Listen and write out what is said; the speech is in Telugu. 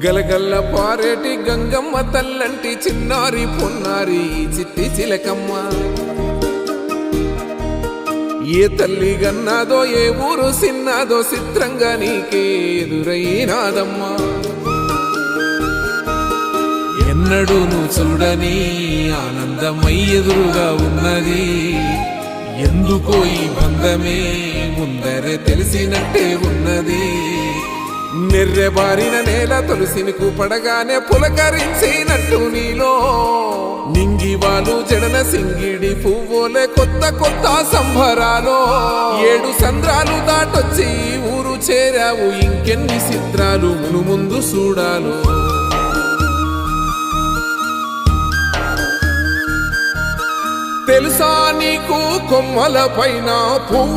గలగల్ల పారేటి గంగమ్మ తల్లంటి చిన్నారి పొన్నారి చిట్టి చిలకమ్మ ఏ తల్లి గన్నాదో ఏ ఊరు సిన్నాదో చిత్రంగా నీకే ఎదురైనాదమ్మా ఎన్నడూ నువ్వు చూడని ఆనందమై ఎదురుగా ఉన్నది ఎందుకో ఈ బంధమే ముందరే తెలిసినట్టే ఉన్నది నెర్రెబారిన నేల తులసినికు పడగానే పులకరించినట్టు నీలో నింగివాలు జడన సింగిడి పువ్వులే కొత్త కొత్త సంబరాలో 7 సంద్రాలు దాటొచ్చి ఊరు చేరావు ఇంకెన్ని చిత్రాలు మును ముందు చూడాలో తెలుసా నీకు కొమ్మల పైన పువ్వు